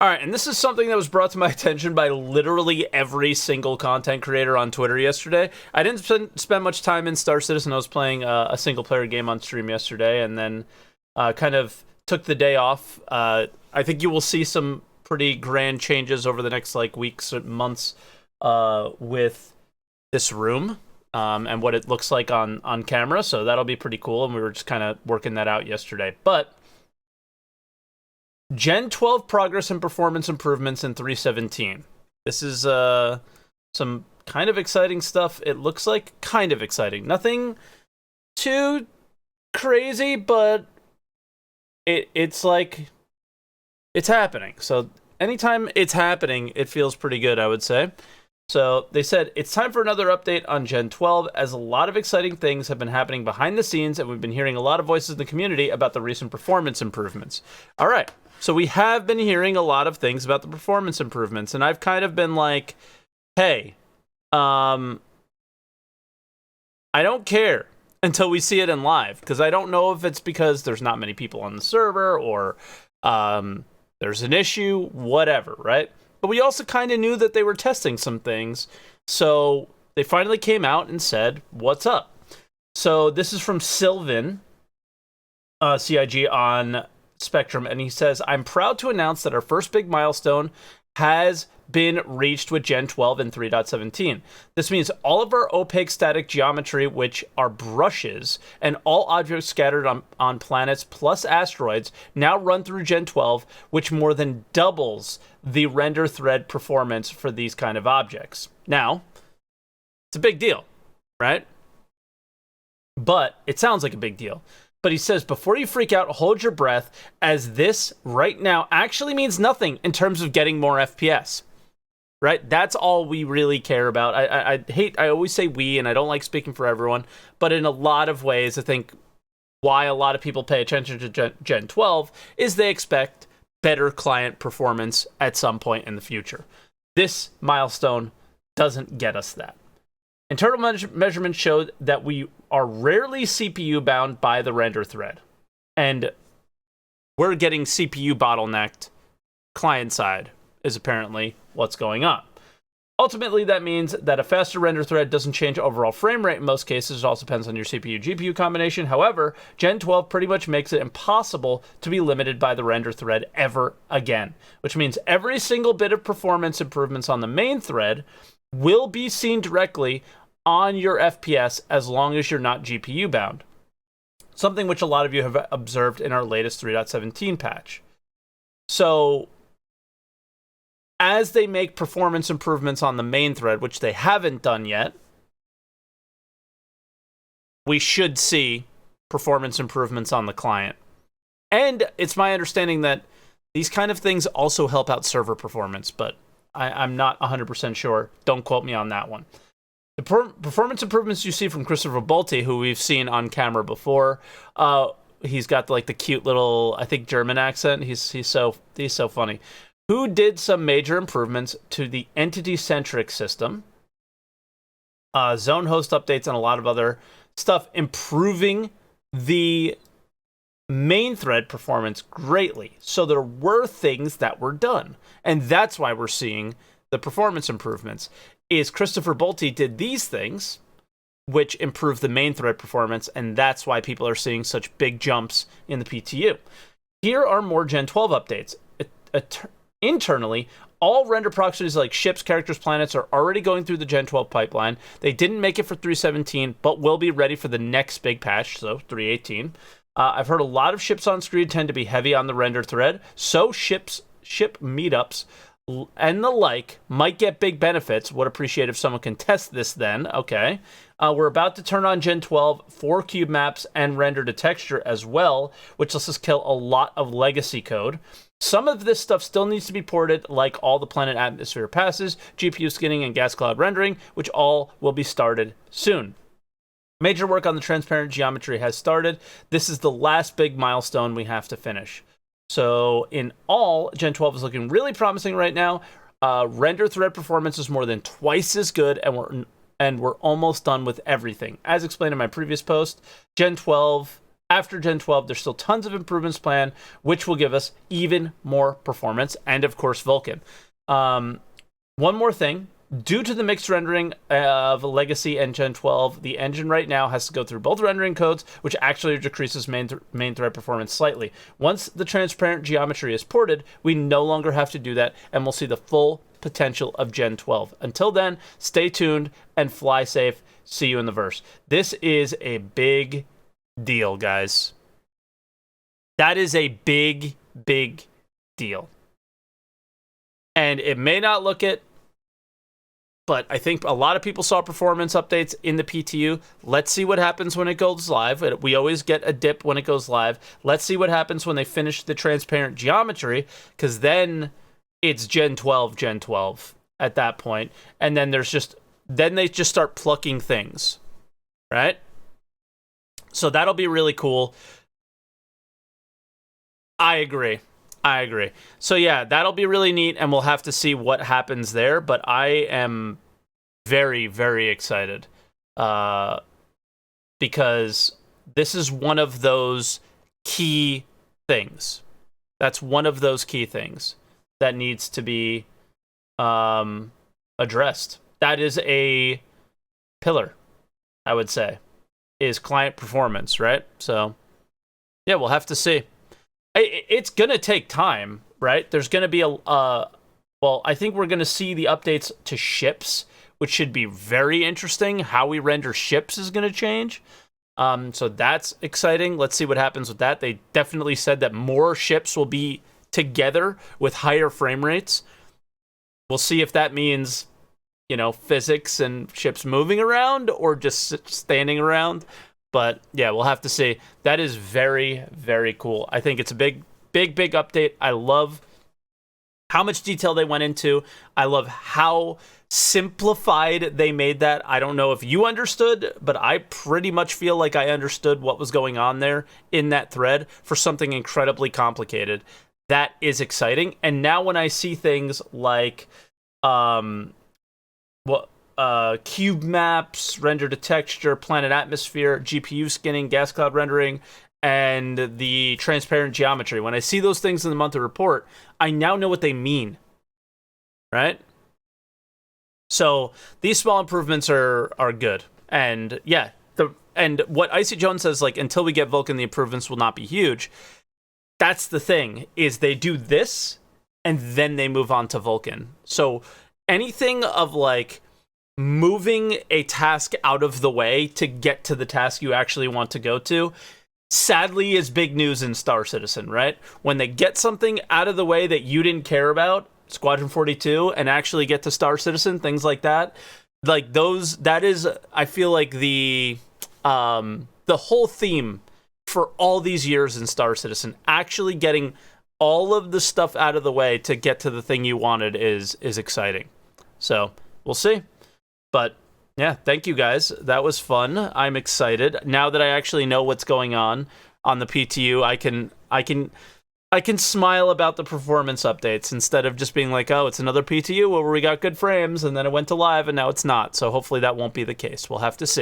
All right, and this is something that was brought to my attention by literally every single content creator on Twitter yesterday. I didn't spend much time in Star Citizen. I was playing a single-player game on stream yesterday, and then kind of took the day off. I think you will see some pretty grand changes over the next weeks or months with this room and what it looks like on camera. So that'll be pretty cool, and we were just kind of working that out yesterday. But Gen 12 progress and performance improvements in 3.17. This is some kind of exciting stuff. It looks like kind of exciting. Nothing too crazy, but it's happening. So anytime it's happening, it feels pretty good, I would say. So they said, it's time for another update on Gen 12, as a lot of exciting things have been happening behind the scenes, and we've been hearing a lot of voices in the community about the recent performance improvements. All right. So we have been hearing a lot of things about the performance improvements, and I've kind of been like, hey, I don't care until we see it in live, because I don't know if it's because there's not many people on the server or there's an issue, whatever, right? But we also kind of knew that they were testing some things, so they finally came out and said, what's up? So this is from Sylvan, CIG on Spectrum, and he says, I'm proud to announce that our first big milestone has been reached with Gen 12 and 3.17. This means all of our opaque static geometry, which are brushes, and all objects scattered on planets plus asteroids now run through Gen 12, which more than doubles the render thread performance for these kind of objects. Now, it's a big deal, right? But it sounds like a big deal. But he says, before you freak out, hold your breath, as this right now actually means nothing in terms of getting more FPS. Right? That's all we really care about. I always say we, and I don't like speaking for everyone, but in a lot of ways, I think why a lot of people pay attention to Gen 12 is they expect better client performance at some point in the future. This milestone doesn't get us that. Internal measurements showed that we are rarely CPU bound by the render thread, and we're getting CPU bottlenecked client side is apparently what's going on. Ultimately, that means that a faster render thread doesn't change overall frame rate in most cases. It also depends on your CPU-GPU combination. However, Gen 12 pretty much makes it impossible to be limited by the render thread ever again, which means every single bit of performance improvements on the main thread will be seen directly on your FPS as long as you're not GPU bound. Something which a lot of you have observed in our latest 3.17 patch. So, as they make performance improvements on the main thread, which they haven't done yet, we should see performance improvements on the client. And it's my understanding that these kind of things also help out server performance, but I'm not 100% sure. Don't quote me on that one. The performance improvements you see from Christopher Bolte, who we've seen on camera before, he's got the cute little, I think, German accent. He's so funny. Who did some major improvements to the entity-centric system, zone host updates, and a lot of other stuff, improving the main thread performance greatly. So there were things that were done, and that's why we're seeing the performance improvements. Is Christopher Bolte did these things, which improve the main thread performance, and that's why people are seeing such big jumps in the PTU. Here are more Gen 12 updates. Internally, all render proxies like ships, characters, planets are already going through the Gen 12 pipeline. They didn't make it for 3.17, but will be ready for the next big patch, so 3.18. I've heard a lot of ships on screen tend to be heavy on the render thread, so ship meetups and the like might get big benefits. Would appreciate if someone can test this then. Okay. We're about to turn on Gen 12 for cube maps and render to texture as well, which lets us kill a lot of legacy code. Some of this stuff still needs to be ported, like all the planet atmosphere passes, GPU skinning, and gas cloud rendering, which all will be started soon. Major work on the transparent geometry has started. This is the last big milestone we have to finish. So in all, Gen 12 is looking really promising right now. Render thread performance is more than twice as good, and we're almost done with everything. As explained in my previous post, Gen 12 after Gen 12, there's still tons of improvements planned, which will give us even more performance, and of course, Vulkan. One more thing. Due to the mixed rendering of Legacy and Gen 12, the engine right now has to go through both rendering codes, which actually decreases main thread performance slightly. Once the transparent geometry is ported, we no longer have to do that, and we'll see the full potential of Gen 12. Until then, stay tuned and fly safe. See you in the verse. This is a big deal, guys. That is a big, big deal. And it may not look it, but I think a lot of people saw performance updates in the PTU. Let's see what happens when it goes live. We always get a dip when it goes live. Let's see what happens when they finish the transparent geometry, because then it's Gen 12 at that point. And then then they just start plucking things, right? So that'll be really cool. I agree. So yeah, that'll be really neat, and we'll have to see what happens there. But I am very, very excited because this is one of those key things. That's one of those key things that needs to be addressed. That is a pillar, I would say, is client performance, right? So yeah, we'll have to see. It's going to take time, right? There's going to be I think we're going to see the updates to ships, which should be very interesting. How we render ships is going to change. So that's exciting. Let's see what happens with that. They definitely said that more ships will be together with higher frame rates. We'll see if that means, physics and ships moving around or just standing around. But yeah, we'll have to see. That is very, very cool. I think it's a big, big, big update. I love how much detail they went into. I love how simplified they made that. I don't know if you understood, but I pretty much feel like I understood what was going on there in that thread for something incredibly complicated. That is exciting. And now when I see things like cube maps, render to texture, planet atmosphere, GPU skinning, gas cloud rendering, and the transparent geometry. When I see those things in the monthly report, I now know what they mean, right? So these small improvements are good. And yeah, and what Icy Jones says, like, until we get Vulkan, the improvements will not be huge. That's the thing, is they do this, and then they move on to Vulkan. So anything of, like, moving a task out of the way to get to the task you actually want to go to, sadly is big news in Star Citizen, right? When they get something out of the way that you didn't care about, Squadron 42, and actually get to Star Citizen, things like that, like those, that is, I feel like the whole theme for all these years in Star Citizen, actually getting all of the stuff out of the way to get to the thing you wanted is exciting. So we'll see. But yeah, thank you guys. That was fun. I'm excited. Now that I actually know what's going on the PTU, I can smile about the performance updates instead of just being like, oh, it's another PTU where we got good frames and then it went to live and now it's not. So hopefully that won't be the case. We'll have to see.